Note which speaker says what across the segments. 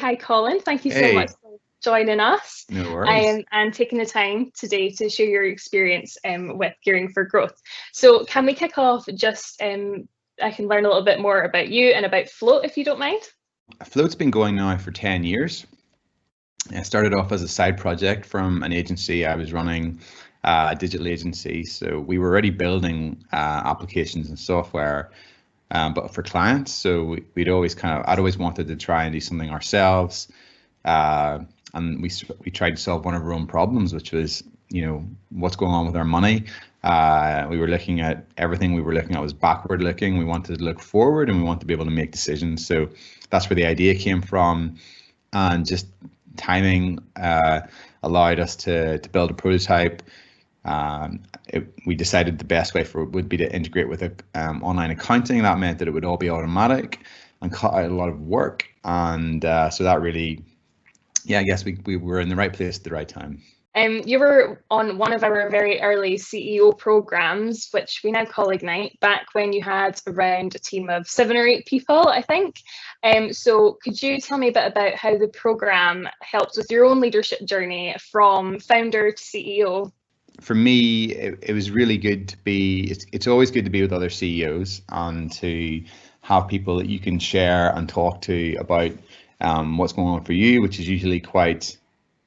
Speaker 1: Hi, Colin. Thank you so much
Speaker 2: Hey,
Speaker 1: for joining us
Speaker 2: no worries.
Speaker 1: and taking the time today to share your experience with Gearing for Growth. So, can we kick off just I can learn a little bit more about you and about Float, if you don't mind?
Speaker 2: Float's been going now for 10 years. I started off as a side project from an agency I was running, a digital agency. So we were already building applications and software, but for clients. So we'd always I'd always wanted to try and do something ourselves. Uh, and we tried to solve one of our own problems, which was, what's going on with our money. We were looking at everything we were looking at was backward looking. We wanted to look forward and we wanted to be able to make decisions. So that's where the idea came from. And just timing allowed us to build a prototype. We decided the best way for it would be to integrate with online accounting. That meant that it would all be automatic and cut out a lot of work. And so that really, yeah, I guess we were in the right place at the right time.
Speaker 1: You were on one of our very early CEO programs, which we now call Ignite, back when you had around a team of 7 or 8 people, I think. So could you tell me a bit about how the program helped with your own leadership journey from founder to CEO?
Speaker 2: For me, it was really good to be, it's always good to be with other CEOs and to have people that you can share and talk to about what's going on for you, which is usually quite,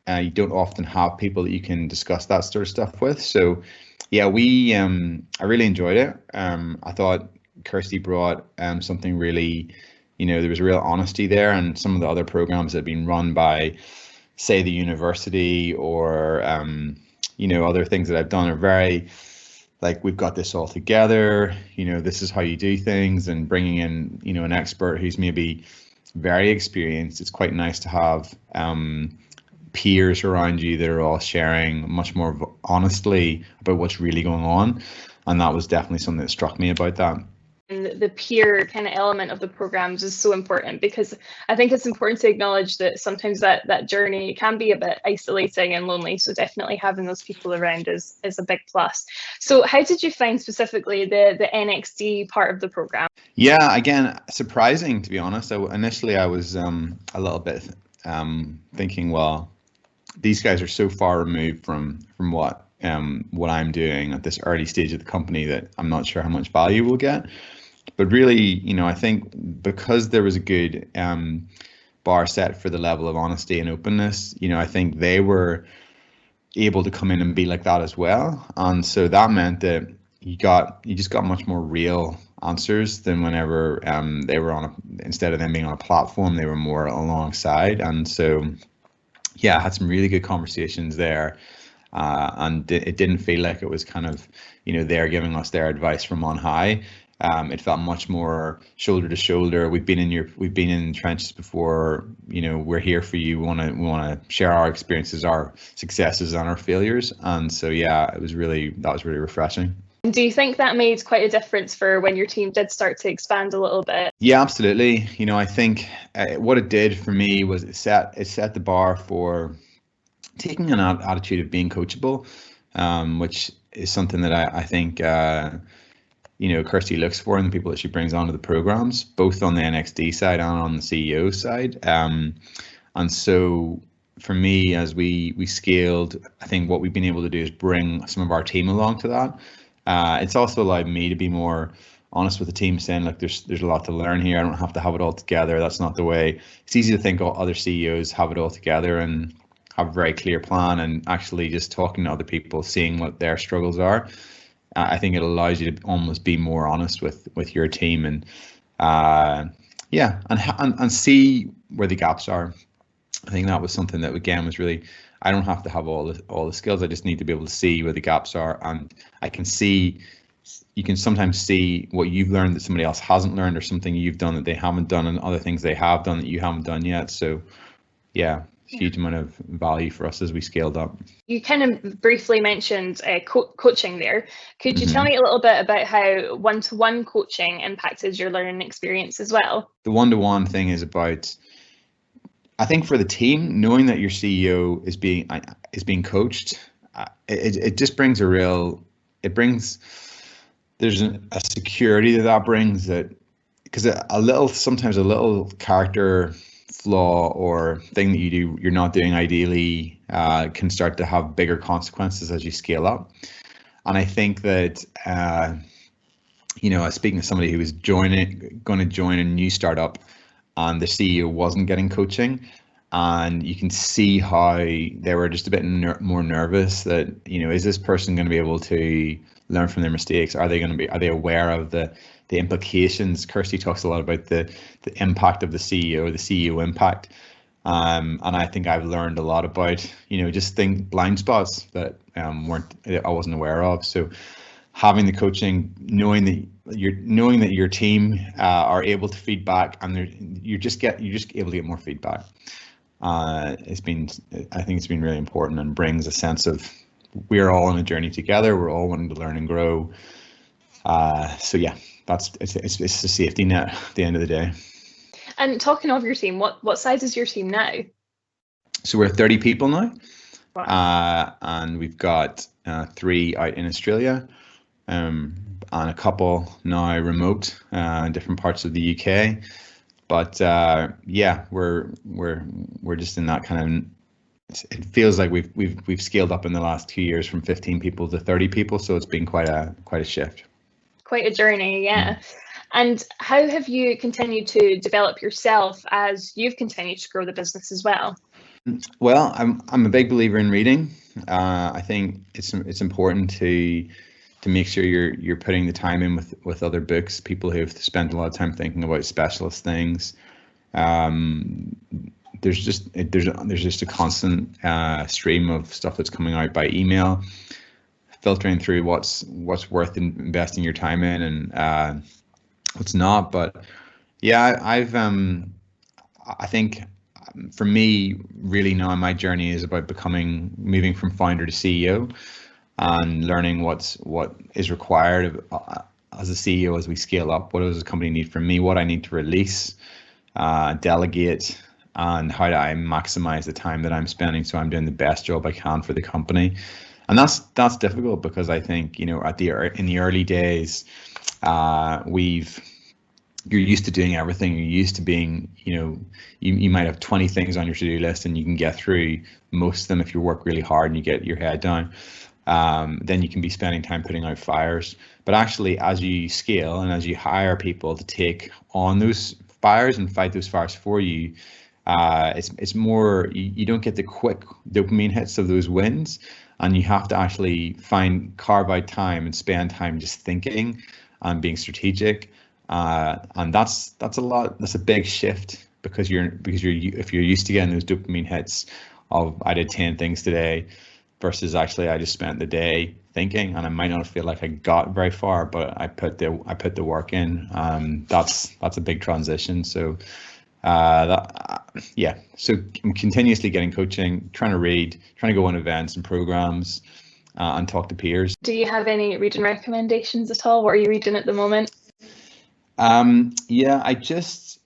Speaker 2: you don't often have people that you can discuss that sort of stuff with. So yeah, I really enjoyed it. I thought Kirsty brought something really, there was a real honesty there, and some of the other programs that have been run by, say, the university or other things that I've done are very like, we've got this all together, this is how you do things, and bringing in, an expert who's maybe very experienced. It's quite nice to have peers around you that are all sharing much more honestly about what's really going on. And that was definitely something that struck me about that.
Speaker 1: And the peer kind of element of the programs is so important, because I think it's important to acknowledge that sometimes that journey can be a bit isolating and lonely. So definitely having those people around is a big plus. So how did you find specifically the NXD part of the program?
Speaker 2: Yeah, again, surprising, to be honest. Initially I was a little bit thinking, well, these guys are so far removed from what I'm doing at this early stage of the company that I'm not sure how much value we'll get. But really, I think because there was a good bar set for the level of honesty and openness, I think they were able to come in and be like that as well. And so that meant that you just got much more real answers than whenever they were instead of them being on a platform, they were more alongside. And so yeah, I had some really good conversations there. And it didn't feel like it was kind of, they're giving us their advice from on high. It felt much more shoulder to shoulder. We've been in trenches before. We're here for you. We want to share our experiences, our successes, and our failures. And so yeah, that was really refreshing.
Speaker 1: Do you think that made quite a difference for when your team did start to expand a little bit?
Speaker 2: Yeah, absolutely. I think what it did for me was it set the bar for taking an attitude of being coachable, which is something that I think Kirsty looks for in the people that she brings onto the programs, both on the NXD side and on the CEO side. And so for me, as we scaled, I think what we've been able to do is bring some of our team along to that. It's also allowed me to be more honest with the team, saying, look, there's a lot to learn here. I don't have to have it all together. That's not the way. It's easy to think other CEOs have it all together and have a very clear plan, and actually just talking to other people, seeing what their struggles are. I think it allows you to almost be more honest with your team, and and see where the gaps are. I think that was something that again was really, I don't have to have all the skills. I just need to be able to see where the gaps are, and you can sometimes see what you've learned that somebody else hasn't learned, or something you've done that they haven't done, and other things they have done that you haven't done yet. So yeah, huge amount of value for us as we scaled up.
Speaker 1: You kind of briefly mentioned coaching there. Could you tell me a little bit about how one-to-one coaching impacted your learning experience as well?
Speaker 2: The one-to-one thing is about, I think for the team, knowing that your CEO is being coached, it just brings there's a security that brings, that because sometimes a little character flaw or thing that you're not doing ideally can start to have bigger consequences as you scale up. And I think that I was speaking to somebody who was going to join a new startup, and the CEO wasn't getting coaching, and you can see how they were just a bit more nervous that, is this person going to be able to learn from their mistakes? Are they aware of the implications? Kirsty talks a lot about the impact of the CEO impact. And I think I've learned a lot about, just blind spots that I wasn't aware of. So having the coaching, knowing that your team are able to feedback, and you're just able to get more feedback. I think it's been really important, and brings a sense of we're all on a journey together. We're all wanting to learn and grow. So yeah, it's a safety net at the end of the day.
Speaker 1: And talking of your team, what size is your team now?
Speaker 2: So we're 30 people now.
Speaker 1: Wow.
Speaker 2: And we've got 3 out in Australia, and a couple now remote in different parts of the UK. But yeah, we're just in that kind of. It feels like we've scaled up in the last 2 years from 15 people to 30 people. So it's been quite a shift.
Speaker 1: Quite a journey, yeah. Mm. And how have you continued to develop yourself as you've continued to grow the business as well?
Speaker 2: Well, I'm a big believer in reading. I think it's important to make sure you're putting the time in with other books, people who have spent a lot of time thinking about specialist things. There's just a constant stream of stuff that's coming out by email, filtering through what's worth investing your time in and what's not. But yeah, I think for me, really now my journey is about moving from founder to CEO, and learning what is required as a CEO as we scale up. What does the company need from me? What I need to release, delegate, and how do I maximize the time that I'm spending so I'm doing the best job I can for the company. And that's difficult, because I think, in the early days, you're used to doing everything. You're used to being, you might have 20 things on your to-do list, and you can get through most of them if you work really hard and you get your head down. Then you can be spending time putting out fires. But actually, as you scale and as you hire people to take on those fires and fight those fires for you, it's more, you don't get the quick dopamine hits of those wins, and you have to actually carve out time and spend time just thinking and being strategic. And that's a big shift, because if you're used to getting those dopamine hits of I did 10 things today, versus actually I just spent the day thinking, and I might not feel like I got very far, but I put the work in. That's a big transition. So so I'm continuously getting coaching, trying to read, trying to go on events and programs, and talk to peers.
Speaker 1: Do you have any reading recommendations at all? What are you reading at the moment?
Speaker 2: Yeah, I just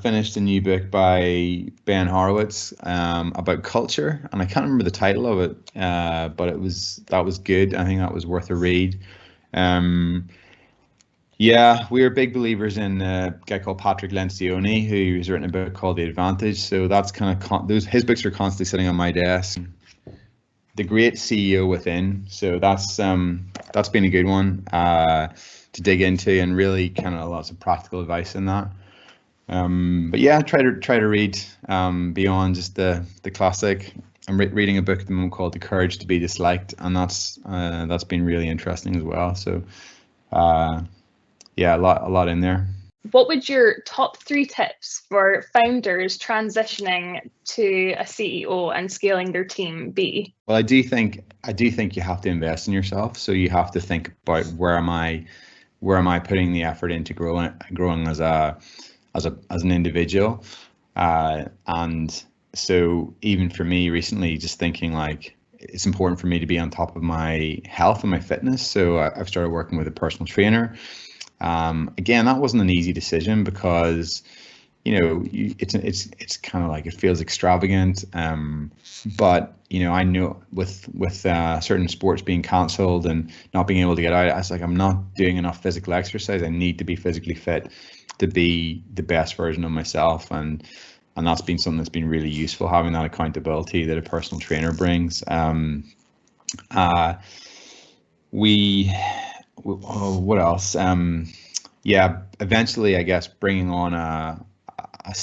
Speaker 2: finished a new book by Ben Horowitz about culture, and I can't remember the title of it, but that was good. I think that was worth a read. Yeah, we are big believers in a guy called Patrick Lencioni, who's written a book called The Advantage. So that's kind of his books are constantly sitting on my desk. The Great CEO Within. So that's been a good one to dig into, and really kind of lots of practical advice in that. But yeah, try to read beyond just the classic. I'm reading a book at the moment called The Courage to Be Disliked, and that's been really interesting as well. So yeah, a lot in there.
Speaker 1: What would your top 3 tips for founders transitioning to a CEO and scaling their team be?
Speaker 2: Well, I do think you have to invest in yourself. So you have to think about where am I putting the effort into growing as an individual, and so even for me recently, just thinking like it's important for me to be on top of my health and my fitness. So I've started working with a personal trainer. Again, that wasn't an easy decision, because it's kind of like it feels extravagant, but I know with certain sports being cancelled and not being able to get out, I was like, I'm not doing enough physical exercise. I need to be physically fit to be the best version of myself. And and that's been something that's been really useful, having that accountability that a personal trainer brings. What else? Yeah, eventually, I guess bringing on a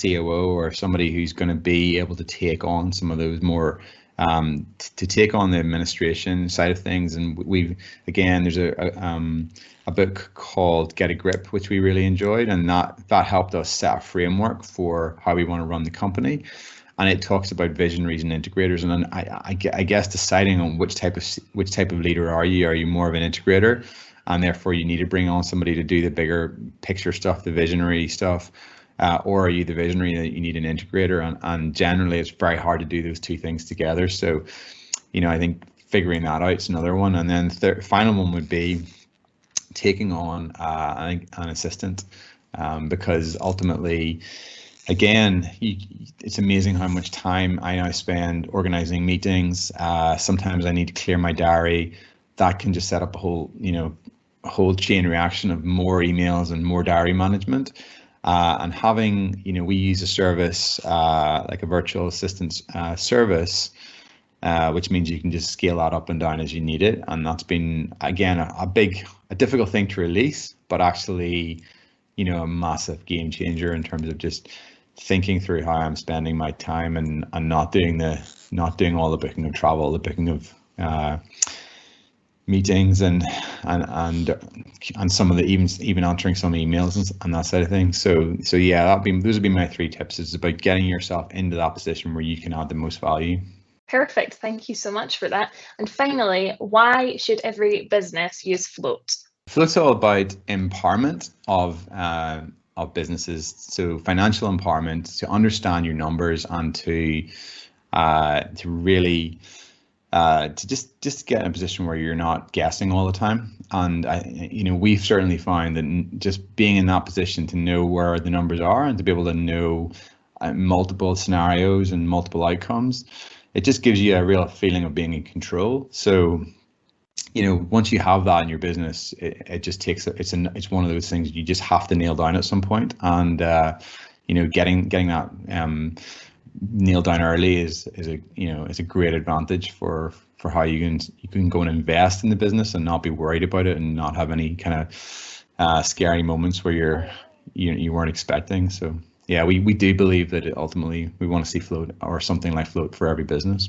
Speaker 2: COO or somebody who's going to be able to take on some of those more to take on the administration side of things. And there's a book called Get a Grip, which we really enjoyed, and that helped us set a framework for how we want to run the company. And it talks about visionaries and integrators, and then I guess deciding on which type of leader are you? Are you more of an integrator, and therefore you need to bring on somebody to do the bigger picture stuff, the visionary stuff, or are you the visionary that you need an integrator? And generally, it's very hard to do those two things together. So, I think figuring that out is another one. And then the final one would be taking on I think an assistant, because ultimately, again, it's amazing how much time I now spend organizing meetings. Sometimes I need to clear my diary. That can just set up a whole chain reaction of more emails and more diary management. And having, we use a service like a virtual assistant service, which means you can just scale that up and down as you need it. And that's been, again, a difficult thing to release, but actually, a massive game changer in terms of just thinking through how I'm spending my time and not doing all the booking of travel, the booking of meetings and some of the even answering some emails and that side of things. So yeah, those would be my 3 tips. It's about getting yourself into that position where you can add the most value.
Speaker 1: Perfect. Thank you so much for that. And finally, why should every business use Float?
Speaker 2: Float's all about empowerment of businesses. So financial empowerment, to understand your numbers and to really to just get in a position where you're not guessing all the time. And we've certainly found that just being in that position to know where the numbers are and to be able to know multiple scenarios and multiple outcomes, it just gives you a real feeling of being in control. So, once you have that in your business, it just takes it's one of those things you just have to nail down at some point. And getting that nailed down early is a great advantage for how you can go and invest in the business and not be worried about it and not have any kind of scary moments where you weren't expecting. So yeah, we do believe that ultimately we want to see Float or something like Float for every business.